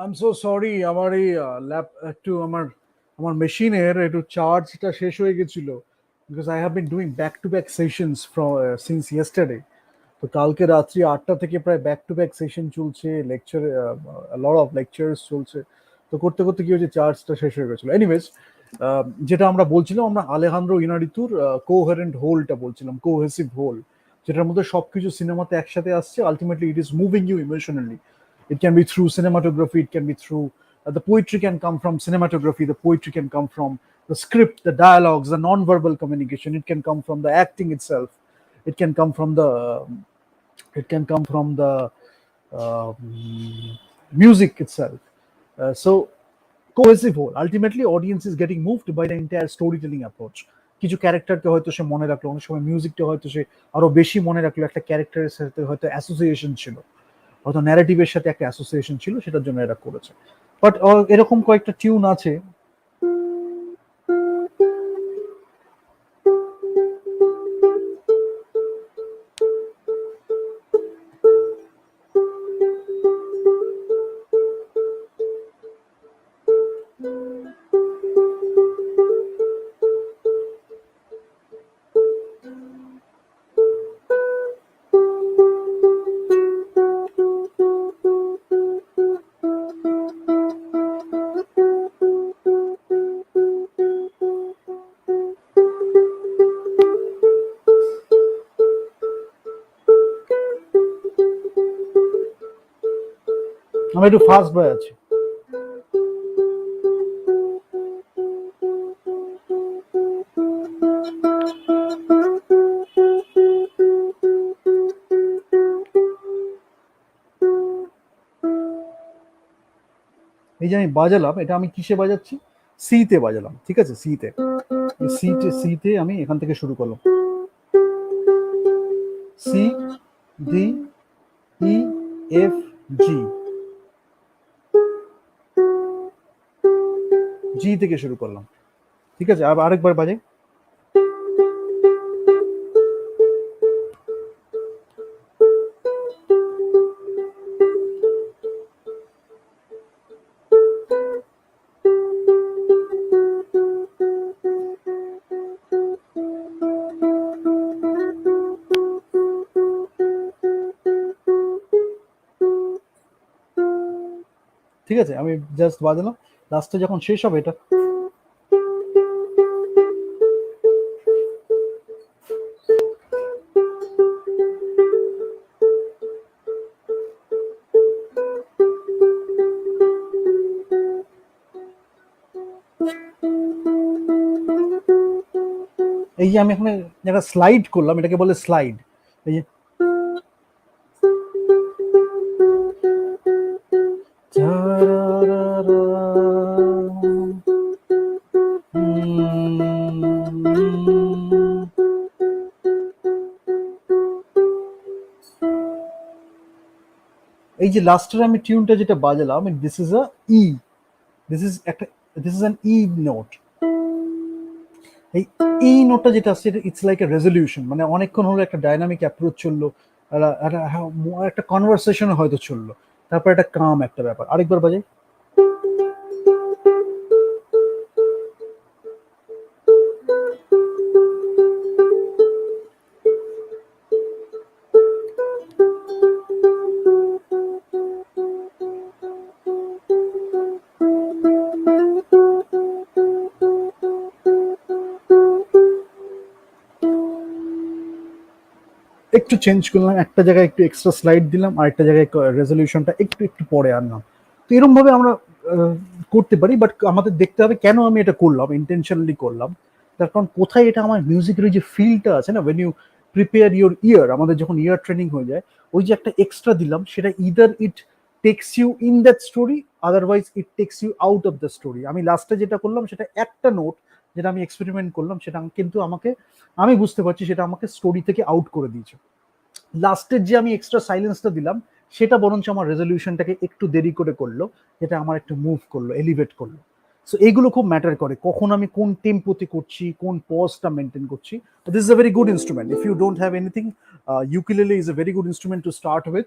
I am so sorry, আমার এই ল্যাপ একটু আমার মেশিনের একটু চার্জটা শেষ হয়ে গেছিল, because I have been doing back to back sessions from since yesterday. তো কালকে রাত্রি 8টা থেকে প্রায় ব্যাক টু ব্যাক সেশন চলছে, লেকচার, লট অফ লেকচার্স চলছে। তো করতে করতে কি হয়েছে, চার্জটা শেষ হয়ে গেছিল। এনিওয়েজ, যেটা আমরা বলছিলাম, আমরা আলেহান্দ্রো ইনারিতুর কোহেরেন্ট হোলটা বলছিলাম, কোহেসিভ হোল, যেটার মধ্যে সবকিছু সিনেমাতে একসাথে আসছে। Ultimately it is moving you emotionally. It can be through cinematography, it can be through the poetry can come from cinematography, the poetry can come from the script, the dialogues, the non-verbal communication, it can come from the acting itself, it can come from the um, music itself. So cohesive whole, ultimately audience is getting moved by the entire storytelling approach. কিছু ক্যারেক্টারকে হয়তো সে মনে রাখলো, অনেক সময় মিউজিকটা হয়তো সে আরো বেশি মনে রাখলো, একটা ক্যারেক্টারের সাথে হয়তো অ্যাসোসিয়েশন ছিল, হয়তো ন্যারেটিভের সাথে একটা অ্যাসোসিয়েশন ছিল, সেটার জন্য এরা করেছে। বাট এরকম কয়েকটা টিউন আছে। আমি একটু ফাস্ট বয় আছি। এই যে আমি বাজালাম, এটা আমি কিসে বাজাচ্ছি? সিতে বাজালাম, ঠিক আছে? সিতে, সিতে আমি এখান থেকে শুরু করলাম, সি, ডি, ই, এফ, জি, জি থেকে শুরু করলাম, ঠিক আছে? আরেকবার বাজে। ঠিক আছে, আমি জাস্ট বাজালাম, লাস্টে যখন শেষ হবে এটা, এই যে আমি এখানে একটা স্লাইড করলাম, এটাকে বলে স্লাইড। এই যে এই যে লাস্টের আমি টিউনটা যেটা বাজালাম, this is a E, this is an E note. এই ই নোটটা যেটা আসছে, ইটস লাইক এ রেজলিউশন, মানে অনেকক্ষণ হলো একটা ডাইনামিক অ্যাপ্রোচ চললো, একটা কনভারসেশন হয়তো চললো, তারপর একটা কাম একটা ব্যাপার। আরেকবার বাজাই। একটু চেঞ্জ করলাম, একটা জায়গায় একটু এক্সট্রা স্লাইড দিলাম, আর একটা জায়গায় রেজলিউশনটা একটু একটু পরে আনলাম। তো এরকম ভাবে আমরা করতে পারি, বাট আমাদের দেখতে হবে কেন আমি এটা করলাম, ইন্টেনশনালি করলাম। তার কারণ কোথায় এটা আমার মিউজিকের যে ফিলটা আছে না, ওয়েন ইউ প্রিপেয়ার ইউর ইয়ার, আমাদের যখন ইয়ার ট্রেনিং হয়ে যায়, ওই যে একটা এক্সট্রা দিলাম, সেটা either it takes you in that story, otherwise it takes you out of the story. আমি লাস্টে যেটা করলাম, সেটা একটা নোট যেটা আমি এক্সপেরিমেন্ট করলাম, সেটা কিন্তু আমি বুঝতে পারছি সেটা আমাকে স্টোরি থেকে আউট করে দিয়েছে। লাস্টের যে আমি এক্সট্রা সাইলেন্সটা দিলাম, সেটা বরঞ্চ আমার রেজলিউশনটাকে একটু দেরি করে করলো, যেটা আমার একটু মুভ করলো, এলিভেট করলো। সো এইগুলো খুব ম্যাটার করে, কখন আমি কোন টেম্পোতে করছি, কোন পজটা মেনটেন করছি। This is a very good instrument if you don't have anything. Ukulele is a very good instrument to start with.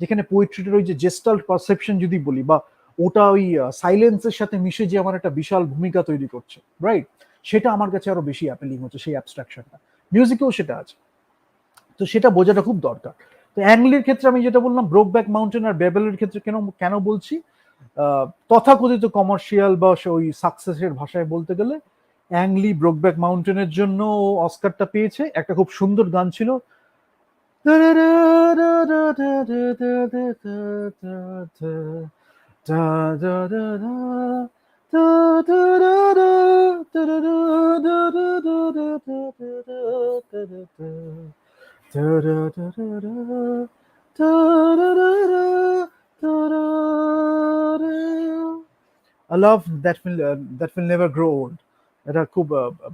যেখানে পোয়েট্রিটার ওই যে জেস্টাল্ট পারসেপশন যদি বলি, বা ওটা ওই সাইলেন্সের সাথে মিশে যে আমার একটা বিশাল ভূমিকা তৈরি করছে, রাইট, সেটা আমার কাছে আরো বেশি অ্যাপেলিং হচ্ছে, সেই অ্যাবস্ট্রাকশনটা মিউজিকেও সেটা আছে। তো সেটা বোঝাটা খুব দরকার। তো অ্যাংলির ক্ষেত্রে আমি যেটা বললাম, ব্রোকব্যাক মাউন্টেন আর বেবেলের ক্ষেত্রে কেন কেন বলছি, তথাকথিত কমার্শিয়াল বা ওই সাকসেসের ভাষায় বলতে গেলে, অ্যাংলি ব্রোকব্যাক মাউন্টেনের জন্য অস্কারটা পেয়েছে। একটা খুব সুন্দর গান ছিল, A love that will never grow old. এটা খুব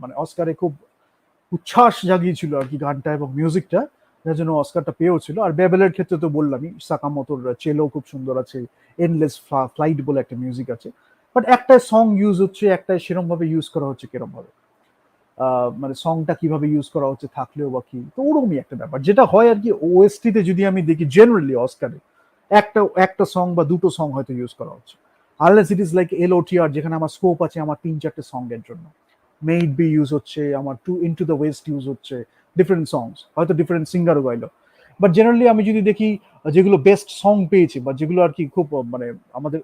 মানে অস্কারে খুব উচ্ছ্বাস জাগিয়েছিল আর কি গানটা এবং মিউজিকটা, যার জন্য অস্কারটা পেয়েও ছিল। আর বেবেলের ক্ষেত্রে তো বললামই, সাকামোতোর চেলো খুব সুন্দর আছে, এন্ডলেস ফ্লাইট বলে একটা মিউজিক আছে। বাট একটাই সং ইউজ হচ্ছে, একটাই সেরকম ভাবে ইউজ করা হচ্ছে কিরম ভাবে, মানে সংটা কিভাবে ইউজ করা হচ্ছে থাকলেও বা কি, তো ওরকমই একটা ব্যাপার যেটা হয় আর কি। ওএসটি তে যদি আমি দেখি জেনারেলি অস্কারে একটা একটা সং বা দুটো সং হয়তো ইউজ করা হচ্ছে, আনলেস ইট ইজ লাইক এলওটিআর, যেখানে আমার স্কোপ আছে আমার 3-4টে সং এর জন্য। মে ইট বি ইউজ হচ্ছে, আমার to into the west use হচ্ছে, ডিফারেন্ট সংস, হয়তো ডিফারেন্ট সিঙ্গারও গাইলো। বাট জেনারেলি আমি যদি দেখি যেগুলো বেস্ট সং পেয়েছে বা যেগুলো আর কি খুব মানে আমাদের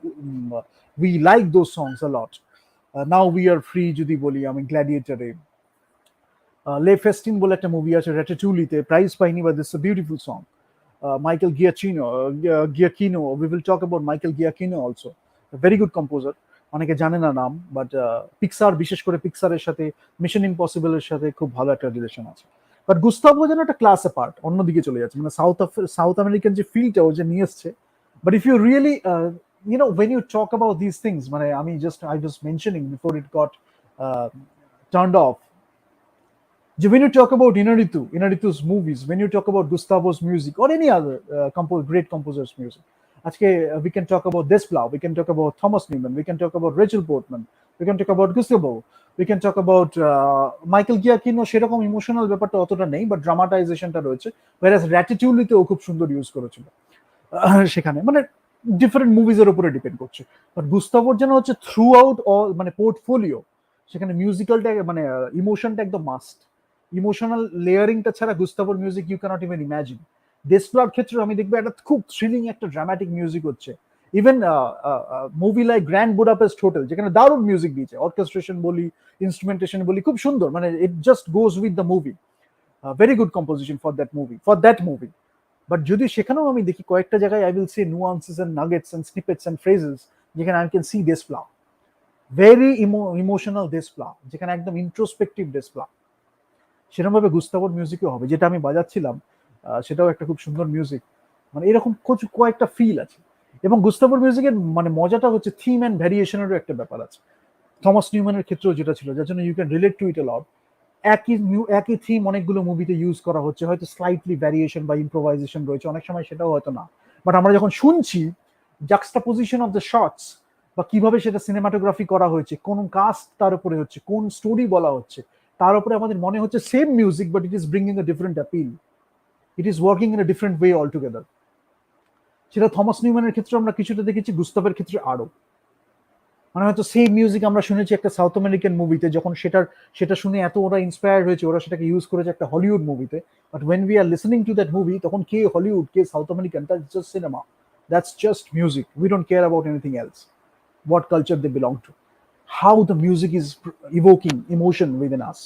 we like those songs a lot, now we are free যদি বলি, আমি গ্ল্যাডিয়েটারে লে ফেস্টিন বলে একটা মুভি আছে, রেটাটুলিতে প্রাইজ পাইনি, but this a beautiful song. Michael Giacchino, we will talk about Michael Giacchino also, a very good composer. অনেকে জানে না নাম, বাট পিক্সার, বিশেষ করে পিক্সারের সাথে মিশন ইম্পসিবলের সাথে খুব ভালো একটা রিলেশন আছে। বাট গুস্তাভো যেন একটা ক্লাস অ্যাপার্ট, অন্যদিকে চলে যাচ্ছে, মানে সাউথ আমেরিকান যে ফিল্ডটা ও যে নিয়ে এসছে। But if you really when you talk about these things, মানে আমি I was mentioning before it got turned off, when you talk about Inarritu's movies, when you talk about Gustavo's music or any other great composer's music, we can talk about Desplat, we can talk about Thomas Newman, we can talk about Rachel Portman, we can talk about Gustavo, we can talk about Michael Giacchino, সেরকম emotional ব্যাপারটা অতটা নেই, but ড্রামাটাইজেশনটা রয়েছে, whereas র্যাটিটিউলিতেও খুব সুন্দর use করেছিল সেখানে, মানে ডিফারেন্ট মুভিজের উপরে ডিপেন্ড করছে। বাট গুস্তাভোর যেন হচ্ছে থ্রু আউট অল, মানে পোর্টফোলিও, সেখানে মিউজিক্যালটা মানে ইমোশনটা একদম মাস্ট। ইমোশনাল লেয়ারিংটা ছাড়া গুস্তাভোর music you can't even imagine. ডেসপ্লার ক্ষেত্রে আমি দেখবো একটা খুব থ্রিলিং একটা ড্রামাটিক মিউজিক হচ্ছে। Even movie like Grand Budapest Hotel, যেখানে দারুণ মিউজিক দিয়েছে, অর্কেস্ট্রেশন বলি, ইনস্ট্রুমেন্টেশন বলি, খুব সুন্দর, মানে it just goes with the movie, very good composition for that movie. But যদি সেখানেও আমি দেখি কয়েকটা জায়গায় I will see nuances and nuggets and snippets and phrases, যেখানে I can see Desplat, very emotional Desplat, যেখানে একদম ইন্ট্রোস্পেক্টিভ ডেসপ্লা। সেরকম ভাবে গুস্তাভোর মিউজিকও হবে, যেটা আমি বাজাচ্ছিলাম সেটাও একটা খুব সুন্দর মিউজিক, মানে এরকম কয়েকটা ফিল আছে। এবং গুস্তাভোর মিউজিকের মানে মজাটা হচ্ছে থিম অ্যান্ড ভ্যারিয়েশনেরও একটা ব্যাপার আছে, থমাস নিউম্যানের ক্ষেত্রেও যেটা ছিল, যার জন্য ইউ ক্যান রিলেট টু ইট এ লট। একই থিম অনেকগুলো মুভিতে ইউজ করা হচ্ছে, হয়তো স্লাইটলি ভ্যারিয়েশন বা ইম্প্রোভাইজেশন রয়েছে, অনেক সময় সেটাও হয়তো না। বাট আমরা যখন শুনছি জাক্সটাপোজিশন অফ দ্য শর্টস, বা কিভাবে সেটা সিনেমাটোগ্রাফি করা হয়েছে, কোন কাস্ট তার উপরে হচ্ছে, কোন স্টোরি বলা হচ্ছে, তার উপরে আমাদের মনে হচ্ছে same music, but it is bringing a different appeal, it is working in a different way all together. সেটা থমাস নিউম্যানের ক্ষেত্রে আমরা কিছুটা দেখেছি, গুস্তাভের ক্ষেত্রে আরো, মানে হয়তো সেই মিউজিক আমরা শুনেছি একটা সাউথ আমেরিকান মুভিতে, যখন সেটা শুনে এত ওরা ইন্সপায়ার হয়েছে, ওরা সেটাকে ইউজ করেছে একটা হলিউড মুভিতে। But when we are listening to that movie, তখন কে হলিউড কে South American, that's just cinema, that's just music, we don't care about anything else, what culture they belong to, how the music is evoking emotion within us,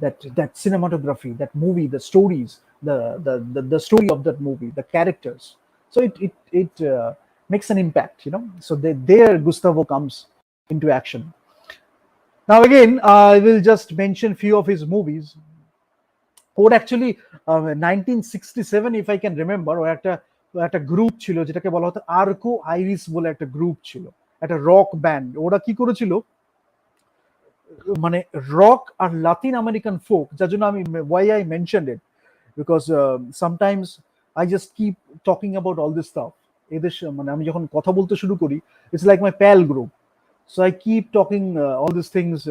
that cinematography, that movie, the stories, the story of that movie, the characters. So it makes an impact, you know. So there Gustavo comes into action. Now again, I will just mention few of his movies. ওর actually 1967, if I can remember, ও একটা group ছিল যেটাকে বলা হতো আর্কো iris বলে একটা group ছিল, একটা রক ব্যান্ড। ওরা কি করেছিল, মানে রক আর লাতিন আমেরিকান ফোক, যার জন্য আমি why I mentioned it, because sometimes I just keep talking about all this stuff. এদের মানে আমি যখন কথা বলতে শুরু করি, it's like my pal group, so I keep talking all these things,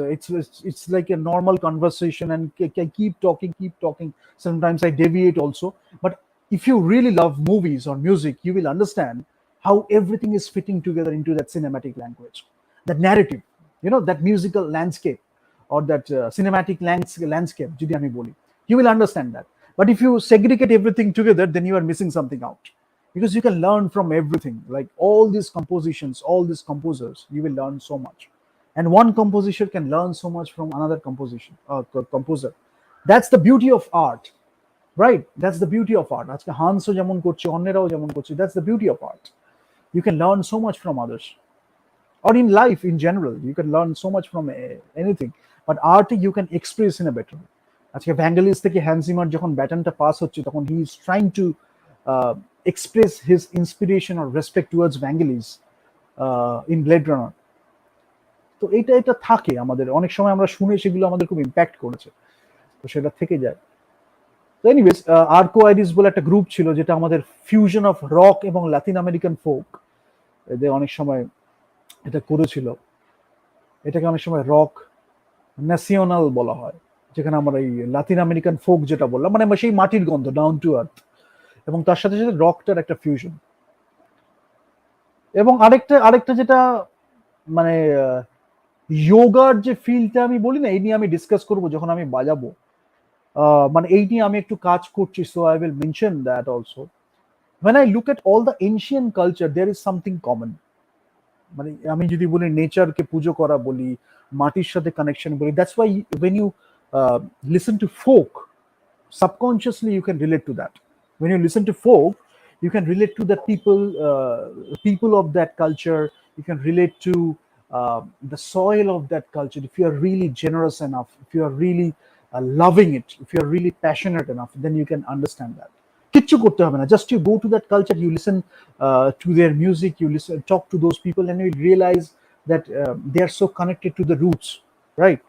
it's like a normal conversation, and I keep talking. Sometimes I deviate also, but if you really love movies or music, you will understand how everything is fitting together into that cinematic language, that narrative, that musical landscape, or that cinematic landscape, যদি আমি বলি, you will understand that. But if you segregate everything together, then you are missing something out. Because you can learn from everything, like all these compositions, all these composers, you will learn so much. And one composition can learn so much from another composer. That's the beauty of art. Right, that's the beauty of art. আজকে হান্সও যেমন করছে, অন্যরাও যেমন করছে, that's the beauty of art. You can learn so much from others, or in life in general you can learn so much from anything, but art you can express in a better way. আজকে ভ্যাঙ্গালিস থেকে হ্যান্সিমার যখন ব্যাটনটা pass হচ্ছে, তখন he is trying to express his inspiration or respect towards Vangelis in Blade Runner. তো এটা থাকে আমাদের, অনেক সময় আমরা শুনে সেগুলো আমাদের খুব ইম্প্যাক্ট করেছে, তো সেটা থেকে যায়। তো এনিওয়েজ, আর্কো আইরিস বলে একটা গ্রুপ ছিল, যেটা আমাদের ফিউশন অফ রক এবং লাতিন আমেরিকান ফোক, এদের অনেক সময় এটা করেছিল। এটাকে অনেক সময় রক ন্যাশনাল বলা হয়, যেখানে আমরা এই লাতিন আমেরিকান ফোক যেটা বললাম, মানে সেই মাটির গন্ধ, ডাউন টু আর্থ, এবং তার সাথে সাথে রকটার একটা ফিউশন। এবং আরেকটা যেটা মানে যোগার যে ফিল্ডটা আমি বলি না, এই নিয়ে আমি ডিসকাস করবো যখন আমি বাজাবো, মানে এই নিয়ে আমি একটু কাজ করছি, so I will mention that also. when I look at all the ancient culture, there is something common. মানে আমি যদি বলি নেচারকে পুজো করা বলি, মাটির সাথে কানেকশন বলি, that's why when you listen to folk, subconsciously you can relate to that. When you listen to folk, you can relate to the people of that culture. You can relate to the soil of that culture. If you are really generous enough, if you are really loving it, if you are really passionate enough, then you can understand that. কিচ্ছু করতে হবে না, just you go to that culture, you listen to their music, you listen, talk to those people, and you realize that they are so connected to the roots, right?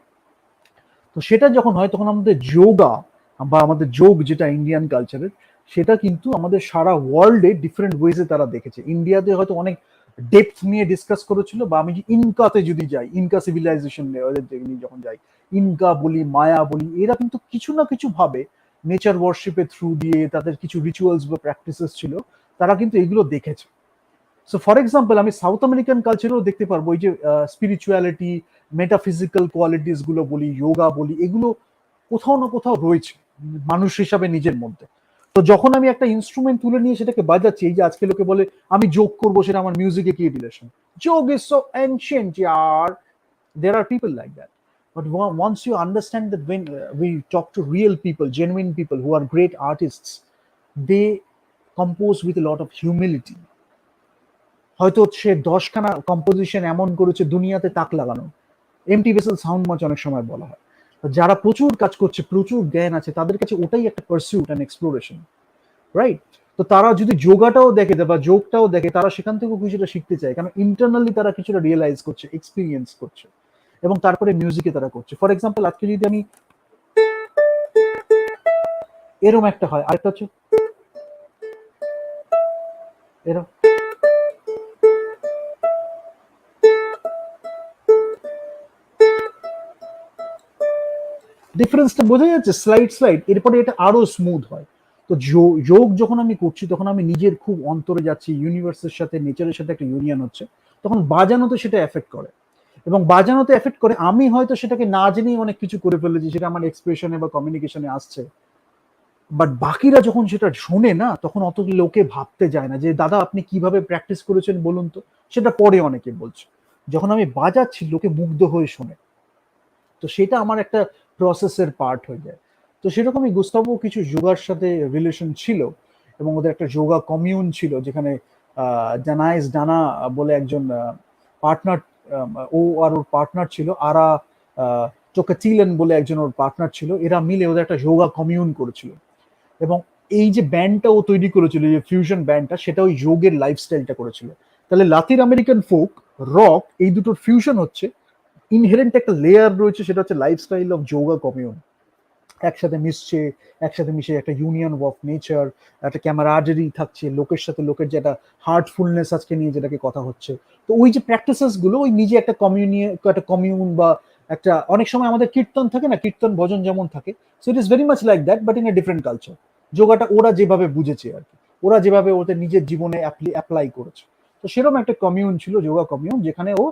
তো সেটা যখন হয়, তখন আমাদের যোগা বা আমাদের যোগ যেটা ইন্ডিয়ান কালচারের, সেটা কিন্তু আমাদের সারা ওয়ার্ল্ডে ডিফারেন্ট ওয়েজে তারা দেখেছে। ইন্ডিয়াতে হয়তো অনেক ডেপথ নিয়ে ডিসকাস করেছিল, বা আমি ইনকাতে যদি যাই, ইনকা সিভিলাইজেশন যখন যাই, ইনকা বলি, মায়া বলি, এরা কিন্তু কিছু না কিছু ভাবে নেচার ওয়ার্শিপের থ্রু দিয়ে, তাদের কিছু রিচুয়ালস বা প্র্যাকটিসেস ছিল, তারা কিন্তু এগুলো দেখেছে। সো ফর এক্সাম্পল, আমি সাউথ আমেরিকান কালচারেও দেখতে পারবো এই যে স্পিরিচুয়ালিটি, মেটাফিজিক্যাল কোয়ালিটিস গুলো বলি, যোগা বলি, এগুলো কোথাও না কোথাও রয়েছে মানুষ হিসাবে নিজের মধ্যে। তো যখন আমি একটা ইনস্ট্রুমেন্ট তুলে নিয়ে সেটাকে বাজাচ্ছি, এই যে আজকে লোকে বলে আমি যোগ করবো, সেটা আমার মিউজিকে কি রিলেশন? যোগ is so ancient year, there are people like that. But once you understand that, when we talk to real people, genuine people who are great artists, they compose with a lot of humility. হয়তো সে 10খানা composition এমন করেছে দুনিয়াতে তাক লাগানো, MT vessel sound মাছ অনেক সময় বলা হয়। যারা প্রচুর কাজ করছে, প্রচুর জ্ঞান আছে, তাদের কাছে ওটাই একটা পারসিউট অ্যান্ড এক্সপ্লোরেশন, রাইট? তো তারা যদি যোগাটাও দেখে বা যোগটাও দেখে, তারা সেখান থেকেও কিছুটা শিখতে চায়, কারণ ইন্টারনালি তারা কিছুটা রিয়েলাইজ করছে, এক্সপিরিয়েন্স করছে, এবং তারপরে মিউজিকে তারা করছে। ফর এক্সাম্পল, আজকে যদি আমি এরম একটা হয়, আরেকটা হচ্ছে এরম, ডিফারেন্সটা বোঝা যাচ্ছে? স্লাইড, এরপরে এটা আরো স্মুথ হয়। তো যোগ যখন আমি করছি, তখন আমি নিজের খুব অন্তরে যাচ্ছি, ইউনিভার্সের সাথে, নেচারের সাথে একটা ইউনিয়ন হচ্ছে, তখন বাজানোতে সেটা এফেক্ট করে, এবং বাজানোতে এফেক্ট করে আমি হয়তো সেটাকে না জেনেই অনেক কিছু করে ফেলেছি, সেটা আমার এক্সপ্রেশনে বা কমিউনিকেশনে আসছে, বাট বাকিরা যখন সেটা শোনে না, তখন অত লোকে ভাবতে যায় না যে দাদা আপনি কিভাবে প্র্যাকটিস করেছেন বলুন তো, সেটা পরে অনেকে বলছে। যখন আমি বাজাচ্ছি, লোকে মুগ্ধ হয়ে শোনে, তো সেটা আমার একটা প্রসেসের পার্ট হয়ে যায়। তো সেরকমই গুস্তাভো কিছু যোগার সাথে রিলেশন ছিল, এবং ওদের একটা যোগা কমিউন ছিল, যেখানে জানাইস ডানা বলে একজন পার্টনার, ও আর ওর পার্টনার ছিল, আরা টোকাচিলেন বলে একজন ওর পার্টনার ছিল, এরা মিলে ওদের একটা যোগা কমিউন করেছিল। এবং এই যে ব্যান্ডটা ও তৈরি করেছিল, যে ফিউশন ব্যান্ডটা, সেটা ওই যোগের লাইফস্টাইলটা করেছিল। তাহলে লাতিন আমেরিকান ফোক, রক, এই দুটোর ফিউশন হচ্ছে, ইনহেরেন্ট একটা লেয়ার রয়েছে, সেটা হচ্ছে লাইফস্টাইল অফ যোগা কমিউন। একসাথে মিশছে, একসাথে মিশে একটা ইউনিয়ন অফ নেচার, একটা ক্যামারাডারি থাকছে, লোকের সাথে লোকের যে একটা হার্টফুলনেস আজকে নিয়ে যেটাকে কথা হচ্ছে। তো ওই যে প্র্যাকটিসেস গুলো, ওই নিজে একটা কমিউন বা একটা, অনেক সময় আমাদের কীর্তন থাকে না, কীর্তন ভজন যেমন থাকে, so it is very much like that, but in a different culture. যোগাটা ওরা যেভাবে বুঝেছে আর কি, ওরা যেভাবে ওদের নিজের জীবনে অ্যাপ্লাই করেছে। তো সেরকম একটা কমিউন ছিল, যোগা কমিউন, যেখানে ও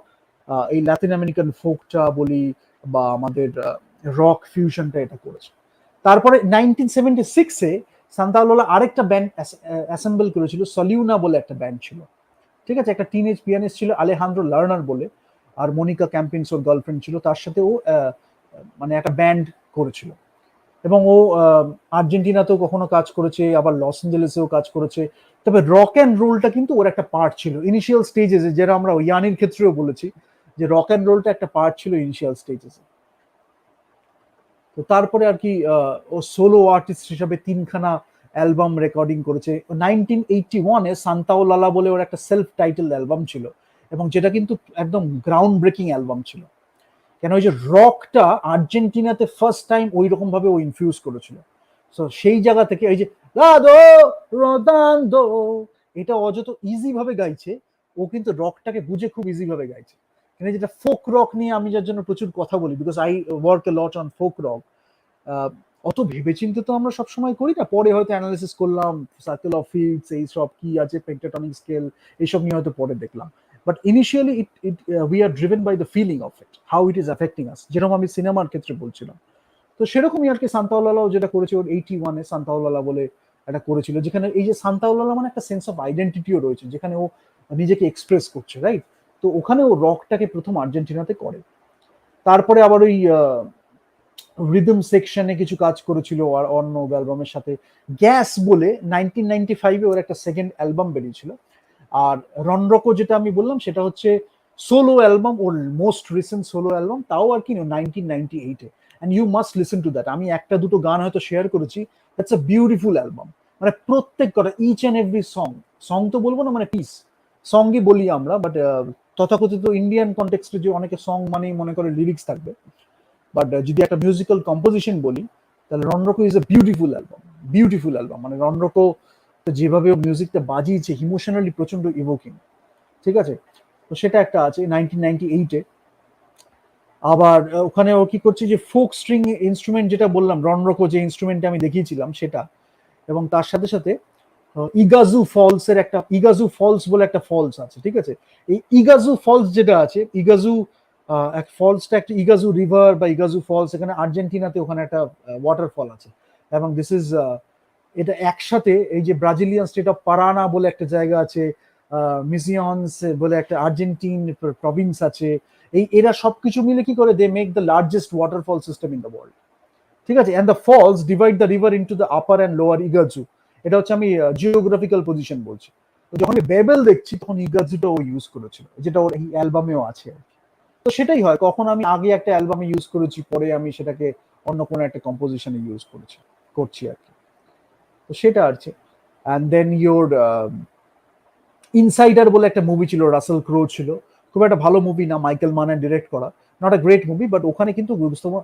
এই ল্যাটিন আমেরিকান ফোকটা বলি বা আমাদের রক ফিউশনটা এটা করেছে। তারপরে 1976-এ সান্তাওয়ালা আরেকটা ব্যান্ড অ্যাসেম্বল করেছিল, সলিউনা বলে একটা ব্যান্ড ছিল, ঠিক আছে? একটা টিনেজ পিয়ানিস্ট ছিল আলেহান্দ্রো লার্নার বলে, আর মনিকা ক্যাম্পিনস ওর গার্লফ্রেন্ড ছিল, তার সাথে ও মানে একটা ব্যান্ড করেছিল। এবং ও আর্জেন্টিনাতেও কখনো কাজ করেছে, আবার লস এঞ্জেলেসেও কাজ করেছে। তবে রক অ্যান্ড রোলটা কিন্তু ওর একটা পার্ট ছিল ইনিশিয়াল স্টেজেসে, যেটা আমরা ইয়ানির ক্ষেত্রেও বলেছি যে রক অ্যান্ড রোলটা একটা পার্ট ছিল ইনিশিয়াল স্টেজেসে। তো তারপরে আর কি ও সোলো আর্টিস্ট হিসাবে তিনখানা অ্যালবাম রেকর্ডিং করেছে। 1981-এ সান্তাওলালা বলে ওর একটা সেলফ টাইটেল অ্যালবাম ছিল, এবং যেটা কিন্তু একদম গ্রাউন্ড ব্রেকিং অ্যালবাম ছিল। কেন, ওই যে রকটা আর্জেন্টিনাতে ফার্স্ট টাইম ওই রকম ভাবে ও ইনফিউজ করেছিল। সো সেই জায়গা থেকে এই যে রাদো রোদান্দো, এটা অযত ইজি ভাবে গাইছে, ও কিন্তু রকটাকে বুঝে খুব ইজি ভাবে গাইছে। কিন্তু যেটা ফোক রক নিয়ে আমি যার জন্য প্রচুর কথা বলি, because I work A lot on folk rock, অত ভেবেচিন্তে তো আমরা সবসময় করি না, পরে হয়তো অ্যানালিসিস করলাম সার্কেল অফ ফিটস, এই সব কি আছে, পেন্টাটনিক স্কেল, এইসব নিয়ে হয়তো পরে দেখলাম। But initially we are driven by the feeling of it, how it is affecting us, যেরকম আমি সিনেমার ক্ষেত্রে বলছিলাম। তো সেরকমই আর কি সান্তাওলালাও যেটা করেছে, ওর 81-এ সান্তাওলালা বলে একটা করেছিল, যেখানে এই যে সান্তাওলালা মানে একটা সেন্স অফ আইডেন্টিটিও রয়েছে, যেখানে ও নিজেকে এক্সপ্রেস করছে, রাইট? তো ওখানে ও রকটাকে প্রথম আর্জেন্টিনাতে করে। তারপরে আবার ওই রিদম সেকশনে কিছু কাজ করেছিল আর অন্য অ্যালবামের সাথে। গ্যাস বলে 1995-এ ওর একটা সেকেন্ড অ্যালবাম বেরিয়েছিল। আর রনরকো যেটা আমি বললাম সেটা হচ্ছে সোলো অ্যালবাম, ওর মোস্ট রিসেন্ট সোলো অ্যালবাম, তাও আর কি 1998-এ। And you must listen to that. আমি একটা দুটো গান হয়তো শেয়ার করেছি, দ্যাটস আ বিউটিফুল অ্যালবাম। মানে প্রত্যেক কটা, each and every song, song তো বলবো না, মানে পিস, সঙ্গই বলি আমরা, বাট তথাকথিত ইন্ডিয়ান কনটেক্সটে যে অনেকে সং মানেই মনে করে লিরিক্স থাকবে, বাট যদি একটা মিউজিক্যাল কম্পোজিশন বলি, তাহলে Ronroco is a beautiful album, beautiful album. মানে রনরকো যেভাবে মিউজিকটা বাজিয়েছে, ইমোশনালি প্রচন্ড ইভোকিং, ঠিক আছে? তো সেটা একটা আছে 1998-এ। আবার ওখানে ও কি করছে, যে ফোক স্ট্রিং ইনস্ট্রুমেন্ট যেটা বললাম, রনরকো যে ইনস্ট্রুমেন্টটা আমি দেখিয়েছিলাম সেটা, এবং তার সাথে সাথে ইগাজু ফলস এর একটা, ইগাজু ফলস বলে একটা ফলস আছে, ঠিক আছে? এই ইগাজু ফলস যেটা আছে, ইগাজু এক ফলসটা একটা ইগাজু রিভার বা ইগাজু ফলস, এখানে আর্জেন্টিনাতে ওখানে একটা ওয়াটারফল আছে। এবং দিস ইজ এটা একসাথে এই যে ব্রাজিলিয়ান স্টেট অফ পারানা বলে একটা জায়গা আছে, মিজিয়ন্স বলে একটা আর্জেন্টিন প্রভিন্স আছে, এই এরা সবকিছু মিলে কি করে, they make the largest waterfall system in the world, ঠিক আছে? And the falls divide the river into the upper and lower Iguazu. এটা হচ্ছে আমি জিওগ্রাফিক্যাল পজিশন বলছি। তো যখন বেবেল দেখছি তখন ইগাজুটা ও ইউজ করেছিল, যেটা ওর এই অ্যালবামেও আছে। তো সেটাই হয়, কখন আমি আগে একটা অ্যালবামে ইউজ করেছি, পরে আমি সেটাকে অন্য কোনো একটা কম্পোজিশনে ইউজ করেছি, করছি আর কি। তো সেটা আছে। অ্যান্ড দেন ইউর ইনসাইডার বলে একটা মুভি ছিল, রাসেল ক্রো ছিল, খুব একটা ভালো মুভি না, মাইকেল মানের ডিরেক্ট করা, not a great movie, but ওখানে কিন্তু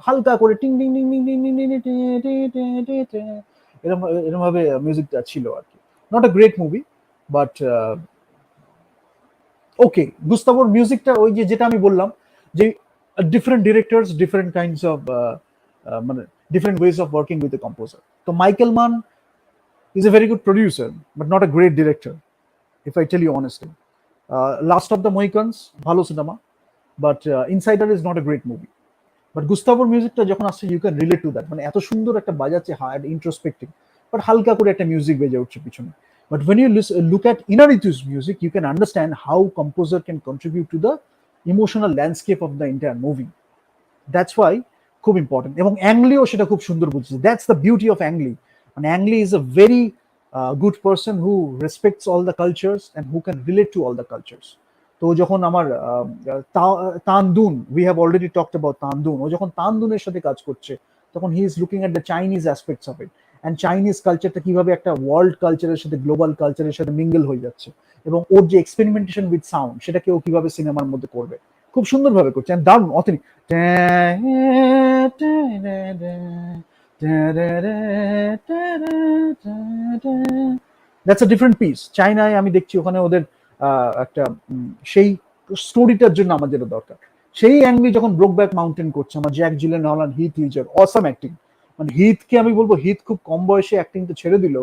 হালকা করে টিং টিং টিং টিং টিং টিং টিং টিং এরকম এরকম ভাবে মিউজিকটা ছিল আর কি। Not a great movie, but okay. গুস্তাভোর মিউজিকটা ওই যে যেটা আমি বললাম, যে different directors, different kinds of মানে different ways of working with a composer. তো Michael Mann is a very good producer, but not a great director, if I tell you honestly. Last of the Mohicans, ভালো সিনেমা, but Insider is not a great movie. But গুস্তাভোর মিউজিকটা যখন আসছে, you can relate to that, মানে এত সুন্দর একটা বাজাচ্ছে, হার্ড ইন্ট্রোস্পেক্টিভ, বাট হালকা করে একটা মিউজিক বেজে উঠছে পিছনে। But when you look at Inaritu's music, you can understand how composer can contribute to the emotional landscape of the entire movie. That's why খুব ইম্পর্টেন্ট। এবং অ্যাংলিও সেটা খুব সুন্দর বুঝছে, that's the beauty of Ang Lee. মানে Ang Lee is a very good person who respects all the cultures and who can relate to all the cultures. তো যখন আমার Tan Dun, we have already talked about Tan Dun, ও যখন তানদুনের সাথে কাজ করছে, তখন he is looking at the Chinese aspects of it, and Chinese কালচারটা কিভাবে একটা ওয়ার্ল্ড কালচারের সাথে, গ্লোবাল কালচারের সাথে মিঙ্গল হয়ে যাচ্ছে, এবং ওর যে এক্সপেরিমেন্টেশন উইথ সাউন্ড, সেটাকে ও কিভাবে সিনেমার মধ্যে করবে, খুব সুন্দরভাবে করছে, and দারুণ authentic. That's a different piece. চায়নায় আমি দেখছি ওখানে ওদের একটা সেই স্টোরিটার জন্য আমার যেটা দরকার, সেই অ্যাংলি যখন ব্রোকব্যাক মাউন্টেন করছে, আমার জ্যাক জিলেনহল, হিথ লিজার, অসাম অ্যাক্টিং, মানে হিথকে আমি বলবো হিথ খুব কম বয়সে অ্যাক্টিংটা ছেড়ে দিল,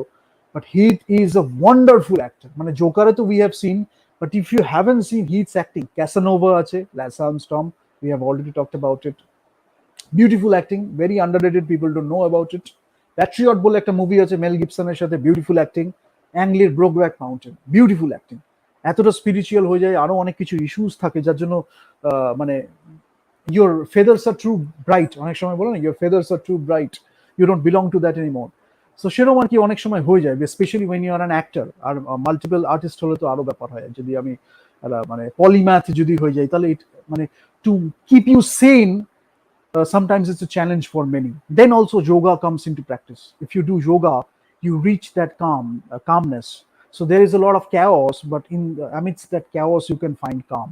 but Heath is a wonderful actor. মানে জোকারে তো we have seen, but if you haven't seen Heath's acting, Casanova আছে, Lance Armstrong, we have already talked about it, beautiful acting, very underrated, people don't know about it. Patriot বলে একটা movie আছে Mel গিবসনের সাথে, beautiful acting. অ্যাংলির Brokeback Mountain, beautiful acting. এতটা spiritual হয়ে যায়, আরো অনেক কিছু ইস্যুস থাকে যার জন্য মানে your feathers are too bright, অনেক সময় বলো না your feathers are too bright, you don't belong to that anymore. So সেরকম আর কি অনেক সময় হয়ে যায়, specially when you are an actor। আর মাল্টিপল আর্টিস্ট হলে তো আরো ব্যাপার হয়, যদি আমি মানে পলিম্যাথ যদি হয়ে যায় তাহলে মানে to keep you sane, sometimes it's a challenge for many. Then also yoga comes into practice. If you do yoga, you reach that calmness. So there is a lot of chaos, but amidst that chaos you can find calm.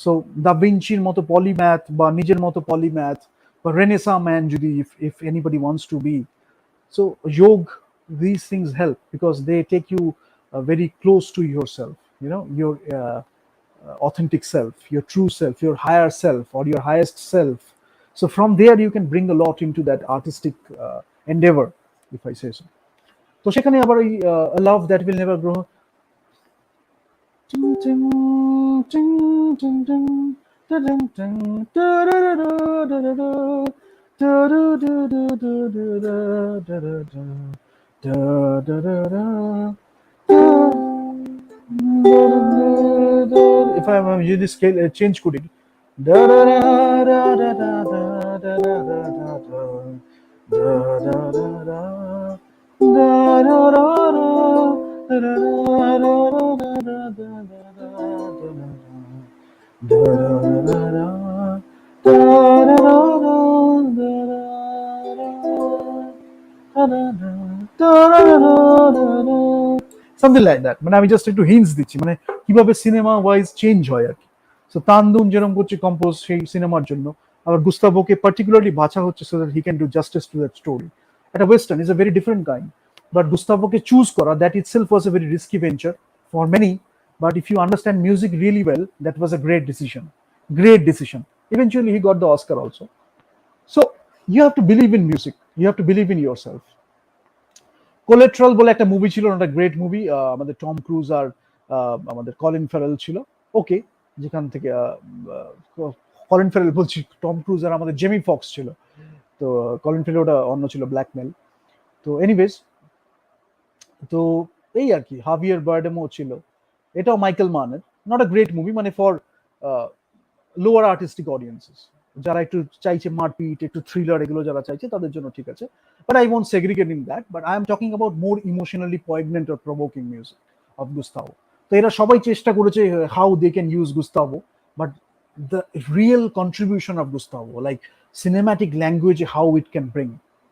So Da Vinciর মতো polymath বা নিজের মতো polymath বা Renaissance man যদি, if anybody wants to be, so yoga, these things help because they take you very close to yourself, you know, your authentic self, your true self, your higher self or your highest self. So from there you can bring a lot into that artistic endeavor, if I say so. তো সেখানে আবার ওই love that will never grow, if I am যদি scale change করি, something like that, মানে আমি just একটু hints দিচ্ছি মানে কিভাবে সিনেমা ওয়াইজ চেঞ্জ হয় আর কি। সো তানদুন যেরকম করছে কম্পোজ সেই সিনেমার জন্য, আবার গুস্তাভোকে পার্টিকুলারলি বাছা হচ্ছে so that he can do justice to that story. একটা western is a very different kind, but গুস্তাভোকে চুজ করা, that itself was a very risky venture for many, but if you understand music really well, that was a great decision, great decision. Eventually he got the Oscar also. So you have to believe in music, you have to believe in yourself. Collateral বলে একটা movie ছিল, একটা great movie, আমাদের Tom cruise আর আমাদের Colin ফেরেল ছিল, ওকে, যেখান থেকে Colin ফেরেল বলছি, টম ক্রুজ আর আমাদের জেমি ফক্স ছিল, তো কলিন ফেরেল ওটা অন্য ছিল, ব্ল্যাকমেল। তো এনিওয়েজ, তো এই আর কি, হাভিয়ার বার্ডেমও ছিল, এটাও মাইকেল মানের, নট আ গ্রেট মুভি, মানে ফর লোয়ার আর্টিস্টিক অডিয়েন্সেস, যারা একটু চাইছে মারপিট, একটু থ্রিলার, এগুলো যারা চাইছে তাদের জন্য ঠিক আছে, but I won't segregate in that, but I am talking about more emotionally poignant or provoking music of Gustavo. তো এরা সবাই চেষ্টা করেছে how they can use Gustavo, but the real contribution of Gustavo, like cinematic language, how it can bring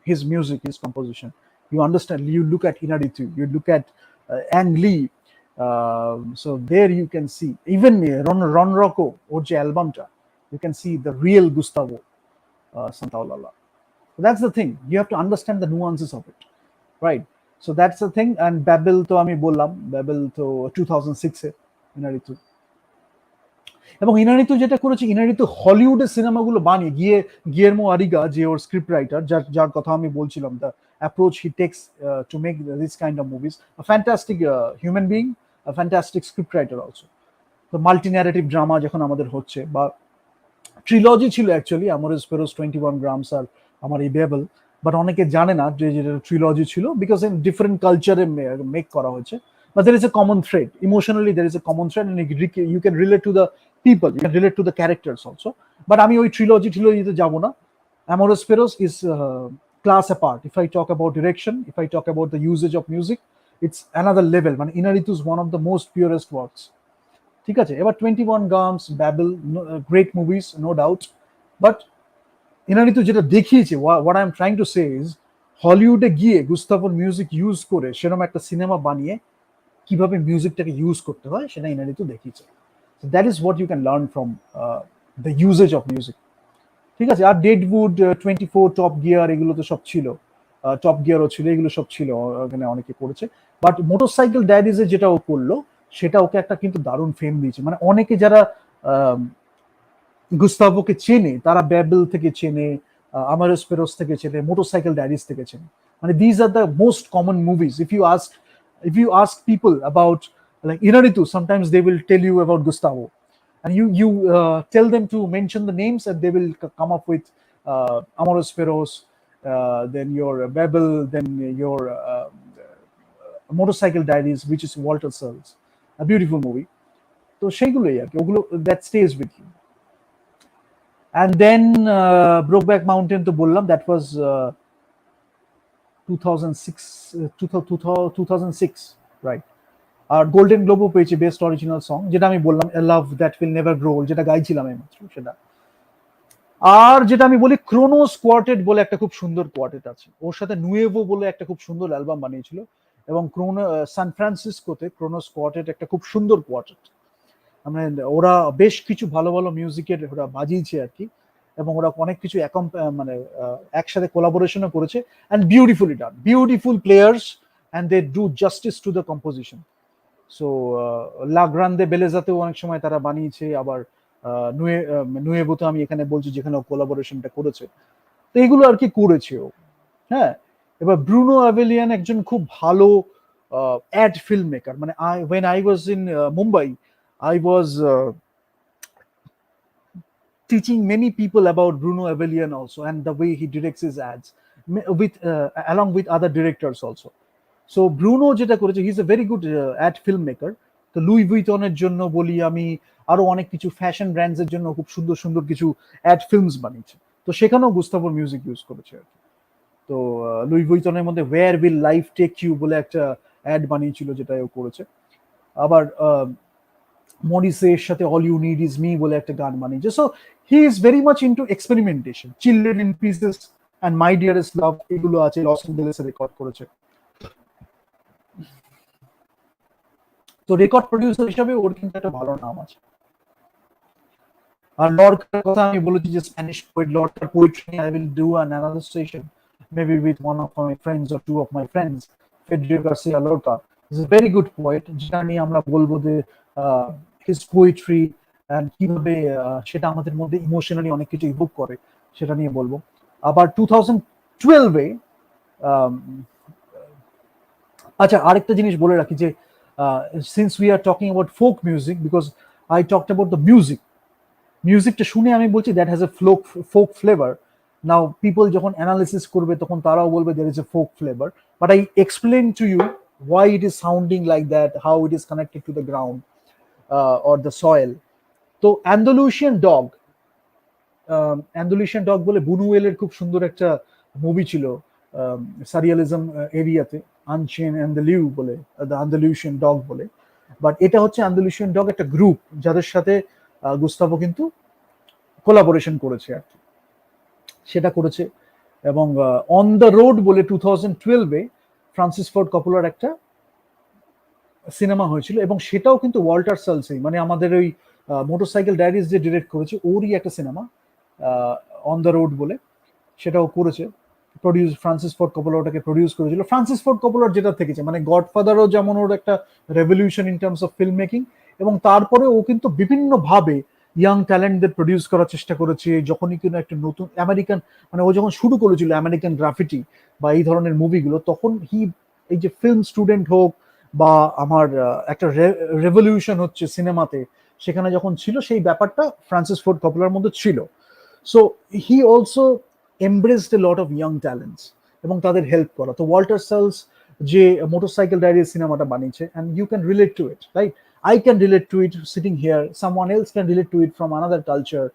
his music, his composition, you understand, you look at Inaritu, you look at Ang Lee, so there you can see even Ron Rocco or je albumta, you can see the real Gustavo Santaolalla. So that's the thing, you have to understand the nuances of it, right? So that's the thing. And Babel to ami bollam, Babel to 2006 e Inaritu, এবং Iñárritu যেটা করেছে, Iñárritu হলিউডের সিনেমাগুলো বানিয়ে Guillermo আরিগা, যে ওর script writer, যার কথা আমি বলছিলাম, the approach he takes to make this kind of movies, a fantastic human being, a fantastic script writer also. তো মাল্টি ন্যারেটিভ ড্রামা যখন আমাদের হচ্ছে, বা ট্রিলজি ছিল অ্যাকচুয়ালি, আমরেস ফেরোস, 21 গ্রামস আর আমার এই বেবল, বাট অনেকে জানে না যে যেটা ট্রিলজি ছিল, বিকজ ইন ডিফারেন্ট কালচারে মেক করা হয়েছে, but there is a common thread, emotionally there is a common thread, and you can relate to the people, you can relate to the characters also. But আমি ওই ট্রিলজিতে যাব না, Amorous Perros is class apart. If I talk about direction, if I talk about the usage of music, it's another level. মানে Inaritu is one of the most purest works. ঠিক আছে, এবার 21 Grams, Babel, great movies, no doubt, but Inaritu যেটা দেখিয়েছে, what I am trying to say is, হলিউডে গিয়ে গুস্তাভোর music use করে সেরকম একটা সিনেমা বানিয়ে কিভাবে মিউজিকটাকে ইউজ করতে হয় সেটা ইনারিতু দেখিয়েছে। So that is what you can learn from the usage of music. ঠিক আছে, আর ডেডউড, 24, টপ গিয়ার, এগুলো তো সব ছিল, টপ গিয়ারও ছিল, এগুলো সব ছিল, ওখানে অনেকে করেছে। বাট মোটরসাইকেল ডায়েরিজে যেটা ও করলো, সেটা ওকে একটা কিন্তু দারুণ ফেম দিয়েছে। মানে অনেকে যারা গুস্তাভোকে চেনে, তারা ব্যাবেল থেকে চেনে, আমারস পেরোস থেকে চেনে, মোটরসাইকেল ডায়েরিজ থেকে চেনে। মানে these are the most common movies. If you ask people about like Inaritu, sometimes they will tell you about Gustavo, and you tell them to mention the names, and they will come up with Amaros Feroz, then your Babel, then your Motorcycle Diaries, which is Walter Searles, a beautiful movie. তো সেইগুলোই আর কি, ওগুলো that stage with you. And then Brokeback Mountain তো বললাম, that was 2006, right. আর Golden গ্লোবও পেয়েছে বেস্ট অরিজিনাল সং, যেটা আমি বললাম love that will never grow, যেটা গাইছিলাম এই মাত্র সেটা। আর যেটা আমি বলি, ক্রোনোস কোয়ার্টেট বলে একটা খুব সুন্দর কোয়ার্টেট আছে, ওর সাথে নুয়েভো বলে একটা খুব সুন্দর অ্যালবাম বানিয়েছিল, এবং সান ফ্রান্সিসকোতে ক্রোনোস কোয়ার্টেট একটা খুব সুন্দর কোয়ার্টেট। মানে ওরা বেশ কিছু ভালো ভালো মিউজিকের ওরা বাজিয়েছে আর কি, এবং ওরা অনেক কিছু মানে একসাথে কোলাবোরেশনও করেছে, and beautifully done, beautiful players, and they do justice to the composition. So La Grande বেলেজাতেও অনেক সময় তারা বানিয়েছে, আবার নুয়েভোতে আমি এখানে বলছি যেখানে কোলাবোরেশনটা করেছে, তো এগুলো আর কি করেছে ও। হ্যাঁ, এবার ব্রুনো অ্যাভেলিয়ান একজন খুব ভালো অ্যাড ফিল্ম মেকার। মানে when I was in Mumbai, I was teaching many people about Bruno Avelian also, and the way he directs his ads with along with other directors also. So Bruno যেটা করেছে, he is a very good ad film maker. তো Louis ভুইটনের জন্য বলি আমি, আরো অনেক কিছু ফ্যাশন ব্র্যান্ডস এর জন্য খুব সুন্দর সুন্দর কিছু অ্যাড ফিল্মস বানিয়েছে, তো সেখানেও গুস্তাভোর মিউজিক ইউজ করেছে আর কি। তো লুই ভুইটনের মধ্যে where will life take you বলে একটা অ্যাড বানিয়েছিল, যেটা ও করেছে। আবার মরিসের সাথে all you need is me বলে একটা গান বানিয়েছে। So he is very much into experimentation. Children in pieces and my dearest love, এগুলো আছে, লস এঞ্জেলেসে রেকর্ড করেছে। তো রেকর্ড প্রডিউসার হিসাবে ওর কিন্তু একটা ভালো নাম আছে। আর লর্কার কথা আমি বলেছি যে স্প্যানিশ পোয়েট, লর্কার poetry I will do an another session maybe with one of my friends or two of my friends. Federico Garcia Lorca is a very good poet, যেটা নিয়ে আমরা বলবো যে হিজ পোয়েট্রি অ্যান্ড কিভাবে সেটা আমাদের মধ্যে ইমোশনালি অনেক কিছু ইভোক করে, সেটা নিয়ে বলবো। আবার 2012-এ আচ্ছা, আরেকটা জিনিস বলে রাখি যে since we are talking about folk music, because I talked about the মিউজিকটা শুনে আমি বলছি that has a folk flavor. Now people যখন অ্যানালিসিস করবে তখন তারাও বলবে there is a folk flavor, but I explain to you why it is sounding like that, how it is connected to the ground or the soil. তো Andalusian dog বলে বুনুয়েলের খুব সুন্দর একটা মুভি ছিল সারিয়ালিজম এরিয়াতে, আনচেন অ্যান্ড দ্য লিউ বলে, the Andalusian dog বলে। But এটা হচ্ছে আন্দালুসিয়ান ডগ একটা গ্রুপ, যাদের সাথে গুস্তাভো কিন্তু কোলাবোরেশন করেছে আর কি, সেটা করেছে। এবং অন দ্য রোড বলে 2012-এ ফ্রান্সিস ফোর্ড কপোলার একটা সিনেমা হয়েছিল, এবং সেটাও কিন্তু ওয়াল্টার সালসেই, মানে আমাদের ওই মোটরসাইকেল ডায়েরিজ যে ডিরেক্ট করেছে ওরই একটা সিনেমা অন দ্য রোড বলে, সেটাও করেছে। ফ্রান্সিস ফোর্ড কপোলা ওটাকে প্রডিউস করেছিল। ফ্রান্সিস ফোর্ড কপোলার যেটা থেকেছে, মানে গডফাদারও যেমন ওর একটা revolution in terms of film making, এবং তারপরে ও কিন্তু বিভিন্ন ভাবে ইয়াং ট্যালেন্টদের প্রডিউস করার চেষ্টা করেছে। যখনই কিন্তু একটা নতুন আমেরিকান, মানে ও যখন শুরু করেছিল আমেরিকান গ্রাফিটি বা এই ধরনের মুভিগুলো, তখন এই যে ফিল্ম স্টুডেন্ট হোক বা আমার একটা রেভলিউশন হচ্ছে সিনেমাতে, সেখানে যখন ছিল সেই ব্যাপারটা ফ্রান্সিস ফোর্ড কপোলার মধ্যে ছিল। So he also embraced a lot of young talents এবং তাদের হেল্প করা। তো ওয়াল্টার সালস যে মোটরসাইকেল ডায়েরি সিনেমাটা বানিয়েছে, and you can relate to it, right? I can relate to it sitting here, someone else can relate to it from another culture.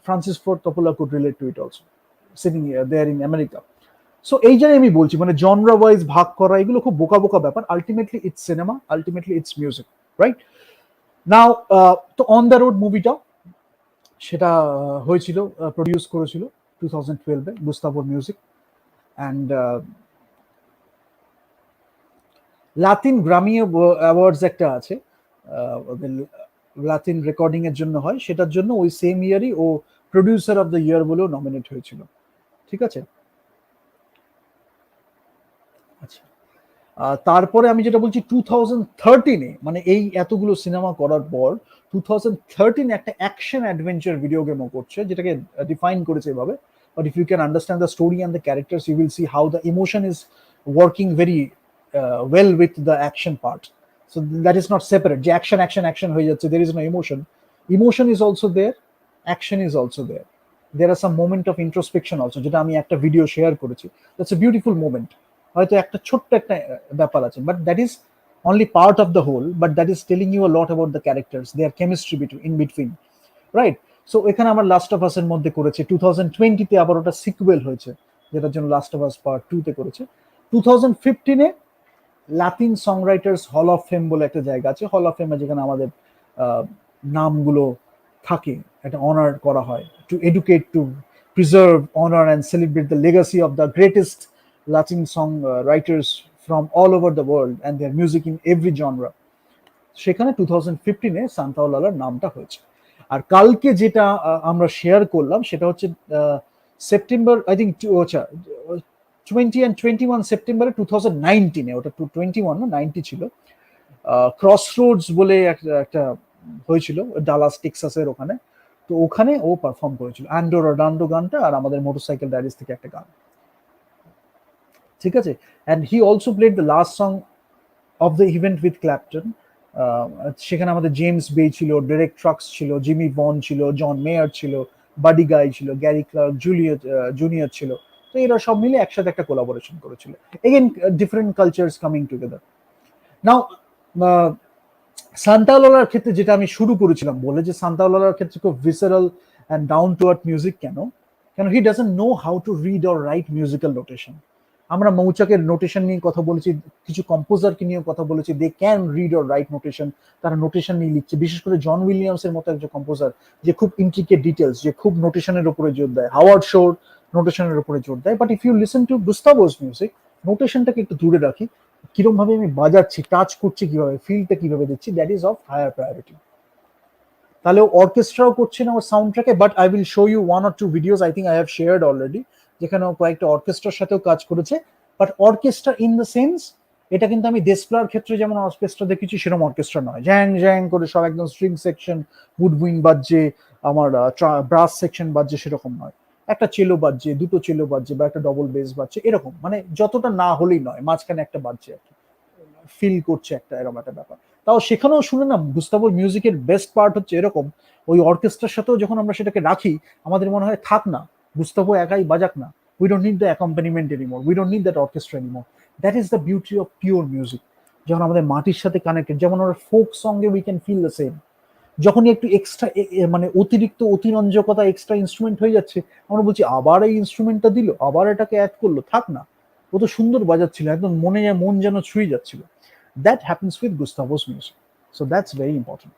Francis Ford Coppola could relate to it also sitting here there in America. So এই জায়গায় আমি বলছি, মানে genre wise ভাগ করা এগুলো খুব বোকা বোকা ব্যাপার। Ultimately it's cinema, ultimately it's music, right? Now তো অন দ্য রোড মুভিটা সেটা হয়েছিল, প্রডিউস করেছিল 2012-এ গুস্তাভোর music. And Latin Grammy awards একটা আছে, লাতিন রেকর্ডিং এর জন্য হয়, সেটার জন্য ওই সেম ইয়ারই ও প্রডিউসার অফ দ্য ইয়ার বলেও নমিনেট হয়েছিল। ঠিক আছে, আচ্ছা। তারপরে আমি যেটা বলছি 2013-এ, মানে এই এতগুলো সিনেমা করার পর 2013 একটা অ্যাকশন অ্যাডভেঞ্চার ভিডিও গেমও করছে, যেটাকে ডিফাইন করেছে এভাবে but if you can understand the story and the characters, you will see how the emotion is working very well with the action part. So that is not separate. The action হয়ে যাচ্ছে, there is no emotion. Emotion is also there, action is also there. There are some moment of introspection also, যেটা আমি একটা video share করেছি. That's a beautiful moment. হয়তো একটা ছোট্ট একটা ব্যাপার আছে, but that is only part of the whole, but that is telling you a lot about the characters, their chemistry in between, right? So এখানে আমার লাস্ট অফ আস এর মধ্যে করেছে, 2020-তে আবার ওটা সিকুয়েল হয়েছে, যেটার জন্য লাস্ট অফ আস পার্ট 2-তে করেছে। 2015-এ Latin song writers hall of fame বলে একটা জায়গা আছে, হল অফ ফেমে যেখানে আমাদের নামগুলো থাকে, একটা অনার করা হয়, to educate, to preserve, honour and celebrate the legacy of the greatest Latin song writers from all over the world and their music in every genre. সেখানে 2015-এ সান্তাওয়ালার নামটা হয়েছে। আর কালকে যেটা আমরা শেয়ার করলাম সেটা হচ্ছে সেপ্টেম্বর, আই থিঙ্ক, আচ্ছা 20 and 21 সেপ্টেম্বরে 2019-এ, ওটা 21 না 90 ছিল, ক্রস রোডস বলে একটা হয়েছিল ডালাস টেক্সাসের ওখানে। তো ওখানে ও পারফর্ম করেছিল অ্যান্ডোরা ডান্ডো গানটা আর আমাদের মোটরসাইকেল ডায়েরিজ থেকে একটা গান, ঠিক আছে। And he also played the last song of the event with Clapton. সেখানে আমাদের জেমস বে ছিল, ডেরেক ট্রাক্স ছিল, জিমি বন ছিল, জন মেয়ার ছিল, বাডি গাই ছিল, গ্যারি ক্লার্ক জুনিয়র ছিল। তো এরা সব মিলে একসাথে একটা কোলাবোরেশন করেছিল। Again different cultures coming together. Now সান্তাওয়ালার ক্ষেত্রে যেটা আমি শুরু করেছিলাম বলে, যে সান্তাওয়ালার ক্ষেত্রে খুব visceral and down to earth music, কেন he doesn't know how to read or write musical notation. আমরা মৌচাকের নোটেশন নিয়ে কথা বলেছি, কিছু কম্পোজারকে নিয়ে কথা বলেছি, they can read or write notation, তারা নোটেশন নিয়ে লিখছে। বিশেষ করে জন উইলিয়ামসের মতো একজন কম্পোজার, যে খুব ইন্ট্রিকেট ডিটেলস, যে খুব নোটেশনের উপরে জোর দেয়। হাওয়ার্ড শোর নোটেশনের উপরে জোর দেয়। But if you listen to Gustavo's music, নোটেশনটাকে একটু দূরে রাখি, কিরকম ভাবে আমি বাজাচ্ছি, টাচ করছি কিভাবে, ফিলটা কিভাবে দিচ্ছি, that is of higher priority. তাহলে অর্কেস্ট্রাও করছে না ওর সাউন্ড ট্র্যাকে, but I will show you one or two videos, I think I have shared already, যেখানে কয়েকটা অর্কেস্ট্রার সাথেও কাজ করেছে। But orchestra in the sense, এটা কিন্তু আমি দেশপ্লার ক্ষেত্রে যেমন অর্কেস্ট্রা দেখেছি সেরকম অর্কেস্ট্রা নয়, জ্যাং জ্যাং করে সব একদম স্ট্রিং সেকশন, উডউইন বাজছে, আমার ব্রাস সেকশন বাজছে, সেরকম নয়। একটা চেলো বাজছে, দুটো চেলো বাজছে, বা একটা ডবল বেস বাজছে, এরকম, মানে যতটা না হলেই নয়, মাঝখানে একটা বাজছে আর কি, ফিল করছে একটা, এরকম একটা ব্যাপার। তাও সেখানেও শুনে না, গুস্তাভোর মিউজিকের বেস্ট পার্ট হচ্ছে এরকম, ওই অর্কেস্ট্রার সাথেও যখন আমরা সেটাকে রাখি, আমাদের মনে হয় থাক না, গুস্তাভো একাই বাজাক না, we don't need the accompaniment anymore, we don't need that orchestra anymore. That is the beauty of pure music. যখন আমাদের মাটির সাথে কানেক্টেড, যেমন আমরা ফোক সঙ্গে we can feel the same. যখনই একটু এক্সট্রা, মানে অতিরিক্ত অতিরঞ্জকতা, এক্সট্রা ইনস্ট্রুমেন্ট হয়ে যাচ্ছে, আমরা বলছি আবার এই ইনস্ট্রুমেন্টটা দিল, আবার এটাকে অ্যাড করলো, থাক না, ও তো সুন্দর বাজাচ্ছিল, একদম মন যেন ছুঁয়ে যাচ্ছিল। That happens with Gustavo's music. So that's very important.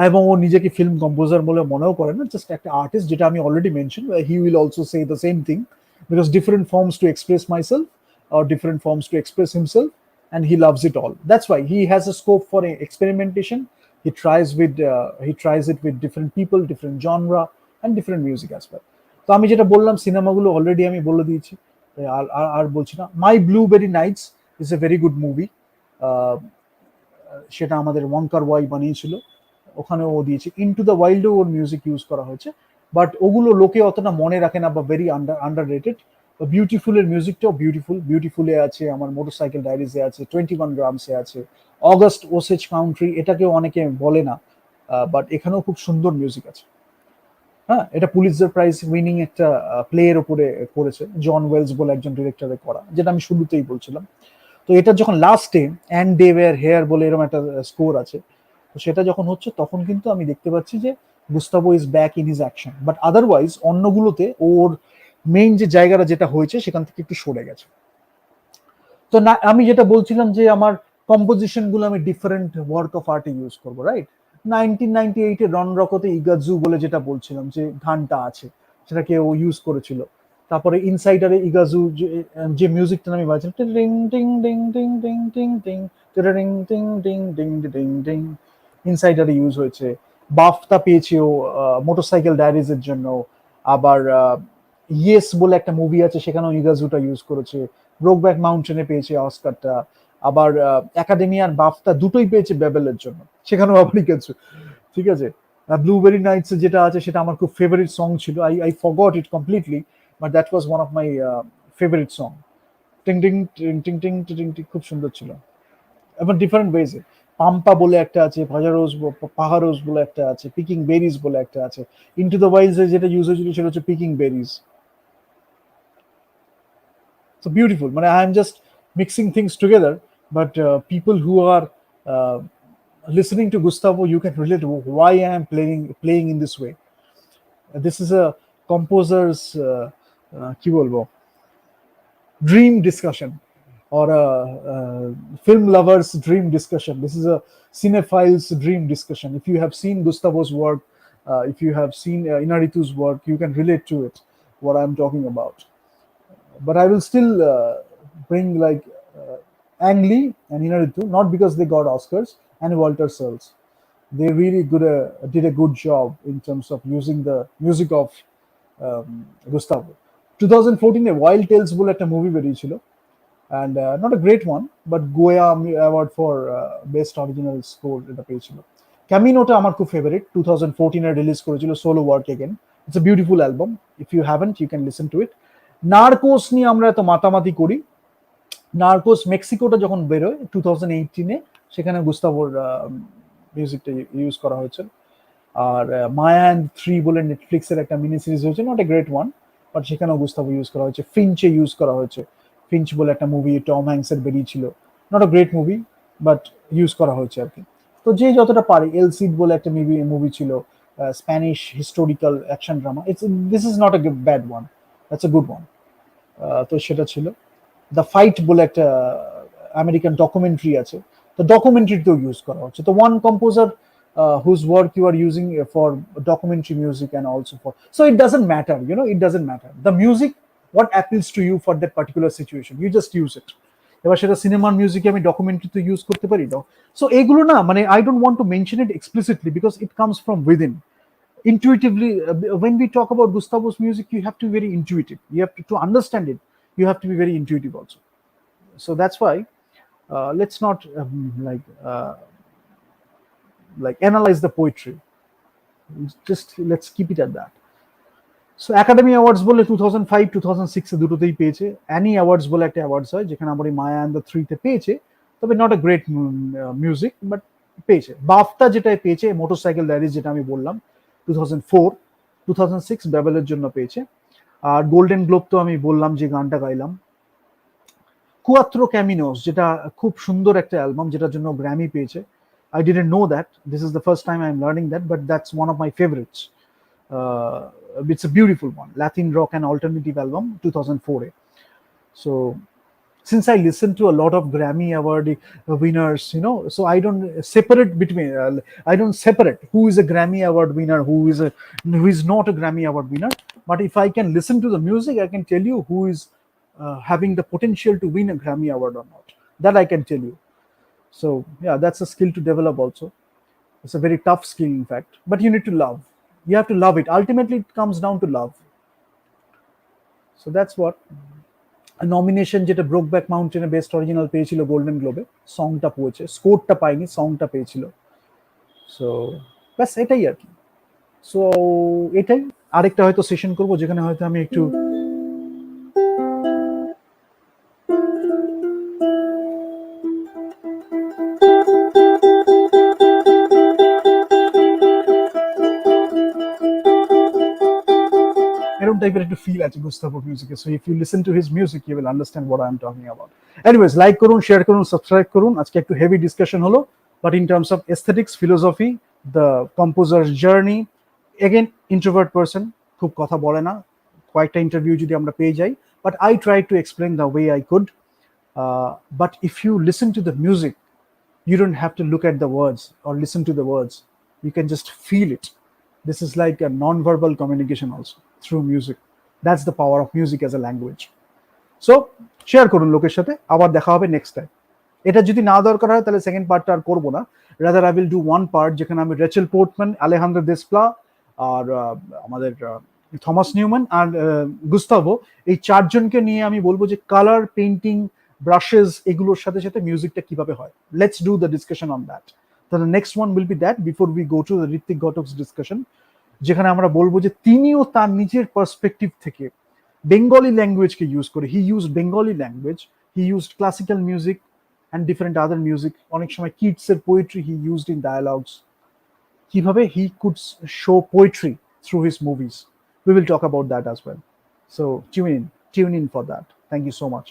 এবং ও নিজেকে ফিল্ম কম্পোজার বলে মনেও করে না, জাস্ট একটা আর্টিস্ট, যেটা আমি already mention, he will also say the same thing, because different forms to express myself, or different forms to express himself, and he loves it all. That's why he has a scope for experimentation. He tries it with different people, different genre, and different music as well. তো আমি যেটা বললাম, সিনেমাগুলো already আমি বলে দিয়েছি, আর বলছি না। My blueberry nights is a very good movie, সেটা আমাদের ওয়াঙ্কার ওয়াই বানিয়েছিল, ওখানে ও দিয়েছে। ইনটু দ্য ওয়াইল্ডে ওর মিউজিক ইউজ করা হয়েছে, বাট ওগুলো লোকে অতটা মনে রাখে না, বা ভেরি আন্ডার রেটেড। বিউটিফুলের মিউজিকটাও বিউটিফুলে আছে, আমার মোটরসাইকেল ডায়েরিজে আছে, 21 গ্রামসে আছে, অগস্ট ওসেজ কাউন্ট্রি, এটাকেও অনেকে বলে না, বাট এখানেও খুব সুন্দর মিউজিক আছে। হ্যাঁ, এটা পুলিৎজার প্রাইজ উইনিং একটা প্লে এর উপরে করেছে, জন ওয়েলস বলে একজন ডিরেক্টরে করা, যেটা আমি শুরুতেই বলছিলাম। তো এটা যখন লাস্টে অ্যান্ড দে ওয়্যার হেয়ার বলে এরকম একটা স্কোর আছে, তো সেটা যখন হচ্ছে, তখন কিন্তু আমি দেখতে পাচ্ছি যে Gustavo is back in his action. But otherwise অন্যগুলোতে ওর মেইন যে জায়গাটা যেটা হয়েছে, সেখান থেকে একটু সরে গেছে। তো না, আমি যেটা বলছিলাম যে আমার কম্পোজিশন গুলো আমি ডিফারেন্ট ওয়ার্ক অফ আর্টে ইউজ করবো, রাইট। 1998-এ রন রকতে ইগাজু বলে যেটা বলছিলাম, যে গানটা আছে, সেটাকে ও ইউজ করেছিল। তারপরে ইনসাইডারে ইগাজু যে মিউজিকটা আমি বাজছিলাম, টিং টিং টিং টিং টিং টিং টিং টিং টিং টিং টিং টিং টিং, ইনসাইডারে ইউজ হয়েছে। বাফটা পেয়েছে ও মোটরসাইকেল ডায়েরিজের জন্য। আবার ইয়েস বলে একটা মুভি আছে, সেখানেও ইগাজুটা ইউজ করেছে। ব্রোকব্যাক মাউন্টেনে পেয়েছে অস্কারটা। আবার একাডেমি আর বাফটা দুটোই পেয়েছে বেবেলের জন্য, সেখানেও আবার ইগাজু, ঠিক আছে। ব্লুবেরি নাইটস যেটা আছে সেটা আমার খুব ফেভারিট সং ছিল, I forgot it completely, but that was one of my favourite song. টিং টিং টিং টিং টিং টিং টিং, খুব সুন্দর ছিল। এবং ডিফারেন্ট ওয়েজে, পাম্পা বলে একটা আছে, ভাজারোজ পাহারোজ বলে একটা আছে, পিকিং বেরিজ বলে একটা আছে। ইনটু দ্য ওয়াইল্ডে যেটা ইউজ হয়েছিল সেটা হচ্ছে picking berries. So beautiful. But I am just mixing things together. But people who are uh, listening to Gustavo, you can relate to why I am playing in this way. This is a composer's কি বলবো, dream discussion, or a film lover's dream discussion. This is a cinephile's dream discussion. If you have seen Gustavo's work, if you have seen Inaritu's work, you can relate to it, what I'm talking about. But I will still bring like Ang Lee and Inaritu, not because they got Oscars, and Walter Searles. They really did a good job in terms of using the music of Gustavo. 2014 A Wild Tales বলে একটা movie বেরিয়েছিল, and not a great one, but Goya award for best original score এটা পেয়েছিল। ক্যামিনোটা আমার খুব favourite, 2014 এ release করেছিল, solo work again. It's a beautiful album, if you haven't you can listen to it. Narcos নিয়ে আমরা এত মাতামাতি করি, নার্কোস মেক্সিকোটা যখন বেরোয় 2018-এ, সেখানে গুস্তাভোর মিউজিকটা ইউজ করা হয়েছে। আর মায়া অ্যান্ড থ্রি বলে নেটফ্লিক্সের একটা মিনি সিরিজ হয়েছে, not a great one, but সেখানেও গুস্তাভো ইউজ করা হয়েছে। ফিঞ্চে ইউজ করা হয়েছে, ফিঞ্চ বলে একটা মুভি টম হ্যাঙ্কসের বেরিয়েছিল, not a great movie, but use করা হয়েছে আর কি। তো যে যতটা পারে, এল সিড বলে একটা মুভি ছিল, Spanish historical action drama, this is not a bad one, that's a good one. তো সেটা ছিল। দ্য ফাইট বলে একটা আমেরিকান ডকুমেন্টারি আছে, তো ডকুমেন্টারিতেও ইউজ করা হচ্ছে। তো one composer whose work you are using for documentary music and also for, so it doesn't matter, it doesn't matter the music, what appeals to you for that particular situation, you just use it। এবার সেটা সিনেমার মিউজিকে আমি ডকুমেন্টারিতে use করতে পারি না। So এগুলো না, মানে I don't want to mention it explicitly because it comes from within intuitively. When we talk about Gustavo's music, you have to be very intuitive, you have to understand it, you have to be very intuitive also. So that's why let's not like analyze the poetry, just let's keep it at that. So Academy Awards বলে 2005 2006 এ দুটোতেই পেয়েছে। Annie awards বলে একটা awards হয়, যেখানে আমার এই মায়া and the থ্রিতে পেয়েছে, তবে not a great music, but পেয়েছে। বাফটা যেটাই পেয়েছে, মোটরসাইকেল ডায়েরিজ যেটা আমি বললাম 2004, 2006 ব্যাবেলের জন্য পেয়েছে। আর গোল্ডেন গ্লোব তো আমি বললাম যে গানটা গাইলাম। কুয়াত্রো ক্যামিনোস, যেটা খুব সুন্দর একটা অ্যালবাম, যেটার জন্য গ্র্যামি পেয়েছে। I didn't know that. This is the first time I'm learning that, but that's one of my favorites. It's a beautiful one, Latin rock and alternative album, 2004. So since I listen to a lot of Grammy Award winners, so I don't separate between. I don't separate who is a Grammy Award winner, who is not a Grammy Award winner. But if I can listen to the music, I can tell you who is having the potential to win a Grammy Award or not. That I can tell you. So yeah, that's a skill to develop also. It's a very tough skill, in fact, but you need to love. You have to love it. Ultimately, it comes down to love. So that's what. A nomination যেটা ব্রোকব্যাক মাউন্টেনে best original পেয়েছিল golden গ্লোবে, সংটা পেয়েছে, স্কোরটা পাইনি, সংটা পেয়েছিল। So ব্যাস এটাই আর কি। So এটাই, আরেকটা হয়তো সেশন করব যেখানে হয়তো আমি একটু এরকম টাইপের একটু ফিল আছে গুস্তাভো মিউজিকে। So if you listen to his music you will understand what I am talking about. Anyways, like করুন, শেয়ার করুন, সাবস্ক্রাইব করুন। আজকে একটু হেভি ডিসকাশন হলো, but in terms of aesthetics, philosophy, the composer journey, again introvert person, খুব কথা বলে না, কয়েকটা ইন্টারভিউ যদি আমরা পেয়ে যাই, but I try to explain the way I could. But if you listen to the music, you don't have to look at the words or listen to the words, you can just feel it. This is like a non-verbal communication also through music. That's the power of music as a language. So share করুন লোকের সাথে, আবার দেখা হবে next time. এটা যদি না দরকার হয় তাহলে সেকেন্ড পার্টটা আর করবো না, rather I will do one part, যেখানে আমি রেচেল পোর্টম্যান, আলেহান্দ্রো দেসপ্লা আর আমাদের থমাস নিউম্যান আর গুস্তাভো, এই চারজনকে নিয়ে আমি বলবো যে কালার, পেইন্টিং, ব্রাশেস, এগুলোর সাথে সাথে মিউজিকটা কিভাবে হয়। Let's do the discussion on that. তাহলে next one will be that before we go to the Ritwik Ghatak's discussion, যেখানে আমরা বলবো যে তিনিও তার নিজের পার্সপেক্টিভ থেকে বেঙ্গলি ল্যাঙ্গুয়েজকে ইউজ করে, he use Bengali language, he use classical music and different other music, অনেক সময় কিডসের poetry he used in dialogues, কিভাবে he could show poetry through his movies. We will talk about that as well. So tune in for that. Thank you so much.